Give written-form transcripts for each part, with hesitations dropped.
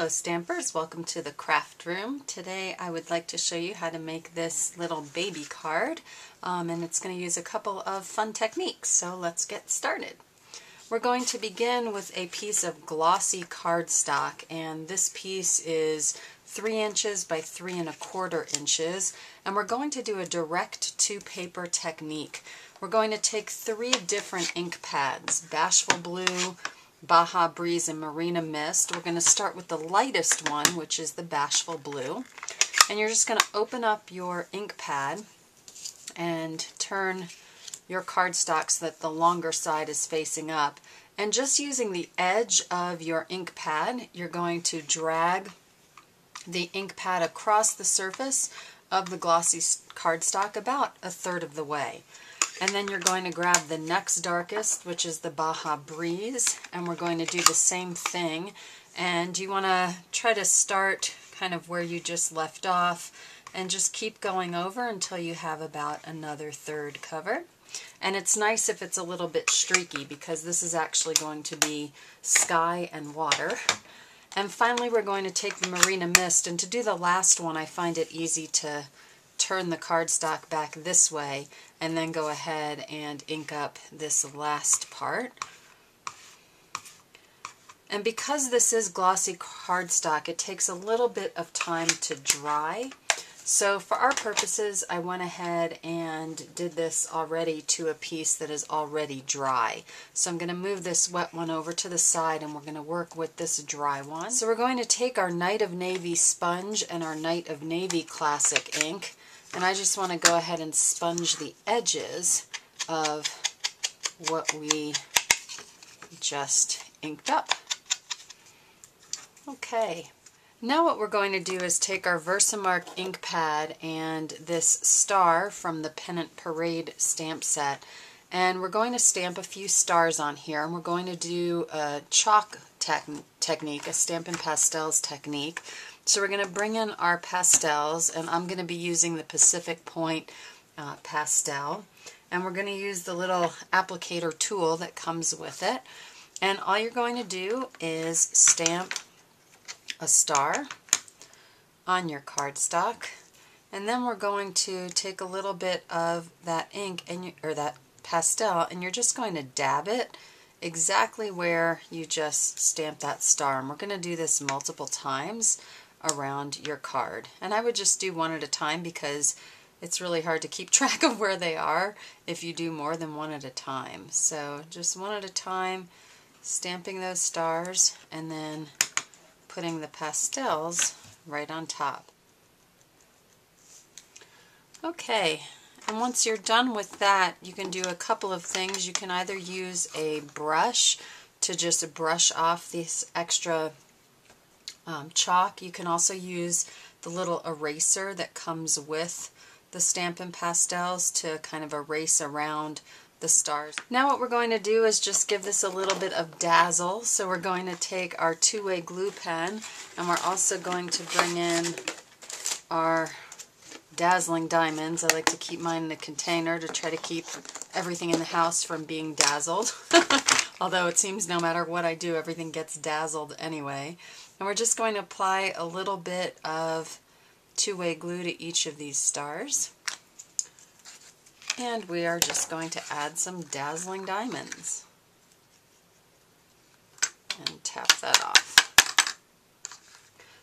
Hello Stampers, welcome to the craft room. Today I would like to show you how to make this little baby card and it's going to use a couple of fun techniques, so let's get started. We're going to begin with a piece of glossy cardstock, and this piece is 3 inches by 3 1/4 inches, and we're going to do a direct to paper technique. We're going to take 3 different ink pads, Bashful Blue, Baja Breeze, and Marina Mist. We're going to start with the lightest one, which is the Bashful Blue. And you're just going to open up your ink pad and turn your cardstock so that the longer side is facing up. And just using the edge of your ink pad, you're going to drag the ink pad across the surface of the glossy cardstock about 1/3 of the way. And then you're going to grab the next darkest, which is the Baja Breeze, and we're going to do the same thing. And you want to try to start kind of where you just left off and just keep going over until you have about another 1/3 covered. And it's nice if it's a little bit streaky because this is actually going to be sky and water. And finally we're going to take the Marina Mist, and to do the last one I find it easy to turn the cardstock back this way and then go ahead and ink up this last part. And because this is glossy cardstock, it takes a little bit of time to dry. So for our purposes, I went ahead and did this already to a piece that is already dry. So I'm going to move this wet one over to the side and we're going to work with this dry one. So we're going to take our Night of Navy sponge and our Night of Navy classic ink, and I just want to go ahead and sponge the edges of what we just inked up. Okay. Now what we're going to do is take our Versamark ink pad and this star from the Pennant Parade stamp set, and we're going to stamp a few stars on here, and we're going to do a chalk technique, a Stampin' pastels technique. So we're going to bring in our pastels, and I'm going to be using the Pacific Point pastel, and we're going to use the little applicator tool that comes with it, and all you're going to do is stamp a star on your cardstock, and then we're going to take a little bit of that ink or that pastel, and you're just going to dab it exactly where you just stamped that star. And we're going to do this multiple times around your card, and I would just do one at a time because it's really hard to keep track of where they are if you do more than one at a time. So just one at a time, stamping those stars and then putting the pastels right on top. Okay, and once you're done with that, you can do a couple of things. You can either use a brush to just brush off this extra chalk. You can also use the little eraser that comes with the Stampin' pastels to kind of erase around the stars. Now what we're going to do is just give this a little bit of dazzle. So we're going to take our 2-way glue pen, and we're also going to bring in our dazzling diamonds. I like to keep mine in a container to try to keep everything in the house from being dazzled. Although it seems no matter what I do, everything gets dazzled anyway. And we're just going to apply a little bit of 2-way glue to each of these stars. And we are just going to add some dazzling diamonds. And tap that off.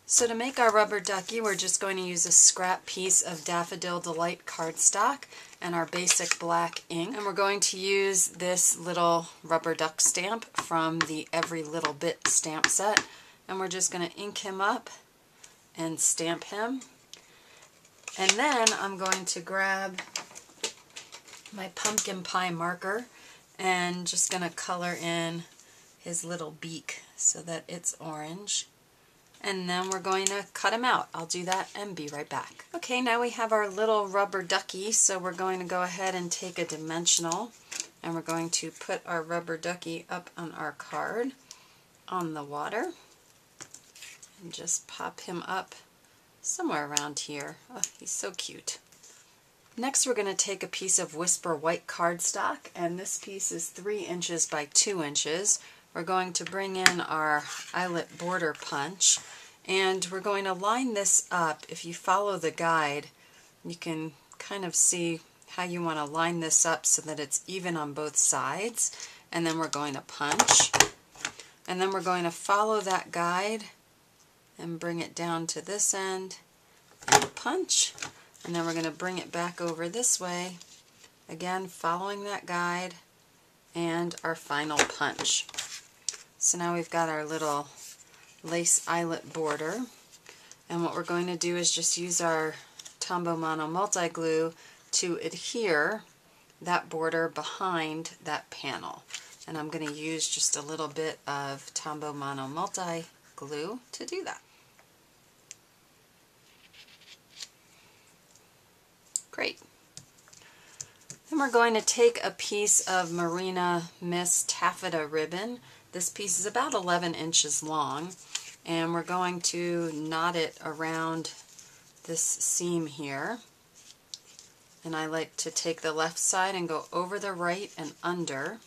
So to make our rubber ducky, we're just going to use a scrap piece of Daffodil Delight cardstock and our basic black ink. And we're going to use this little rubber duck stamp from the Every Little Bit stamp set. And we're just going to ink him up and stamp him. And then I'm going to grab my pumpkin pie marker and just going to color in his little beak so that it's orange. And then we're going to cut him out. I'll do that and be right back. Okay, now we have our little rubber ducky, so we're going to go ahead and take a dimensional, and we're going to put our rubber ducky up on our card on the water and just pop him up somewhere around here. Oh, he's so cute. Next we're going to take a piece of Whisper white cardstock, and this piece is 3 inches by 2 inches. We're going to bring in our eyelet border punch, And we're going to line this up. If you follow the guide, you can kind of see how you want to line this up so that it's even on both sides. And then we're going to punch. And then we're going to follow that guide and bring it down to this end and punch. And then we're going to bring it back over this way, again following that guide and our final punch. So now we've got our little lace eyelet border, and what we're going to do is just use our Tombow Mono multi-glue to adhere that border behind that panel. And I'm going to use just a little bit of Tombow Mono multi-glue to do that. Great. Then we're going to take a piece of Marina Mist taffeta ribbon. This piece is about 11 inches long, and we're going to knot it around this seam here. And I like to take the left side and go over the right and under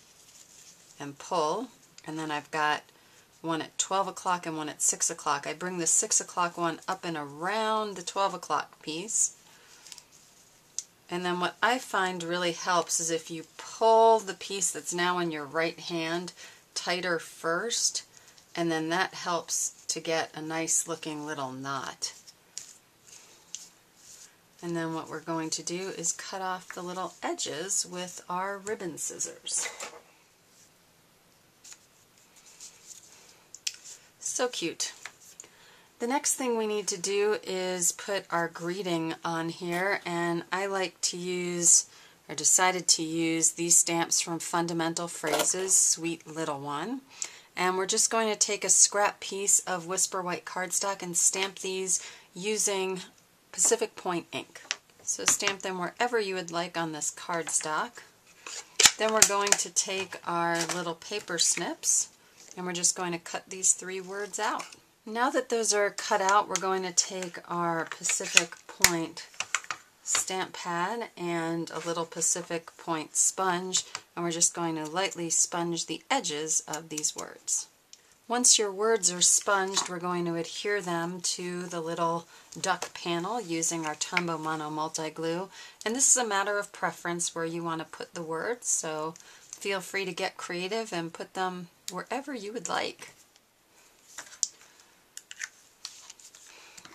and pull, and then I've got one at 12 o'clock and one at 6 o'clock. I bring the 6 o'clock one up and around the 12 o'clock piece. And then what I find really helps is if you pull the piece that's now in your right hand tighter first, and then that helps to get a nice looking little knot. And then what we're going to do is cut off the little edges with our ribbon scissors. So cute. The next thing we need to do is put our greeting on here, and I like to use, or decided to use, these stamps from Fundamental Phrases, Sweet Little One. And we're just going to take a scrap piece of Whisper White cardstock and stamp these using Pacific Point ink. So stamp them wherever you would like on this cardstock. Then we're going to take our little paper snips, and we're just going to cut these 3 words out. Now that those are cut out, we're going to take our Pacific Point stamp pad and a little Pacific Point sponge, and we're just going to lightly sponge the edges of these words. Once your words are sponged, we're going to adhere them to the little duck panel using our Tombow Mono multi-glue. And this is a matter of preference where you want to put the words, so feel free to get creative and put them wherever you would like.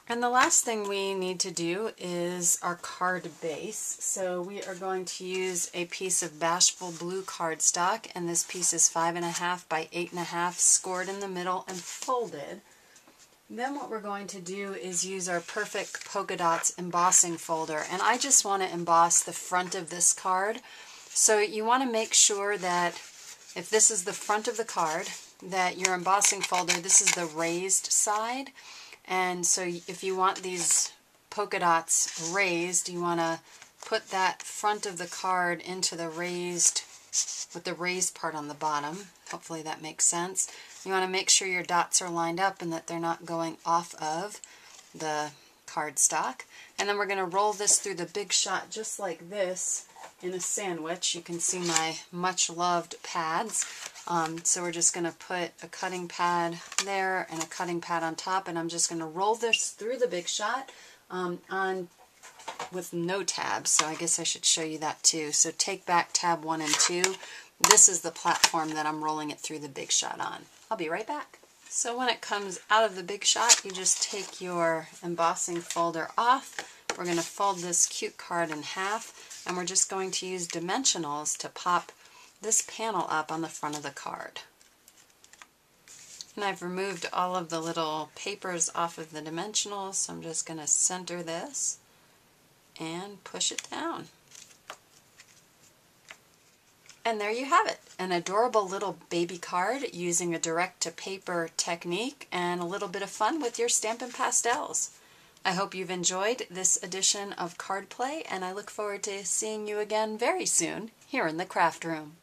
And the last thing we need to do is our card base. So we are going to use a piece of Bashful Blue cardstock, and this piece is 5.5 by 8.5, scored in the middle and folded. Then what we're going to do is use our Perfect Polka Dots embossing folder, and I just want to emboss the front of this card. So you want to make sure that if this is the front of the card, that your embossing folder, this is the raised side. And so if you want these polka dots raised, you want to put that front of the card into the raised, with the raised part on the bottom. Hopefully that makes sense. You want to make sure your dots are lined up and that they're not going off of the cardstock. And then we're going to roll this through the Big Shot just like this in a sandwich. You can see my much loved pads. So we're just going to put a cutting pad there and a cutting pad on top, and I'm just going to roll this through the Big Shot on with no tabs, so I guess I should show you that too. So take back tab 1 and 2. This is the platform that I'm rolling it through the Big Shot on. I'll be right back. So when it comes out of the Big Shot, you just take your embossing folder off. We're going to fold this cute card in half, and we're just going to use dimensionals to pop this panel up on the front of the card. And I've removed all of the little papers off of the dimensionals, so I'm just going to center this and push it down. And there you have it, an adorable little baby card using a direct-to-paper technique and a little bit of fun with your Stampin' pastels. I hope you've enjoyed this edition of Card Play, and I look forward to seeing you again very soon here in the craft room.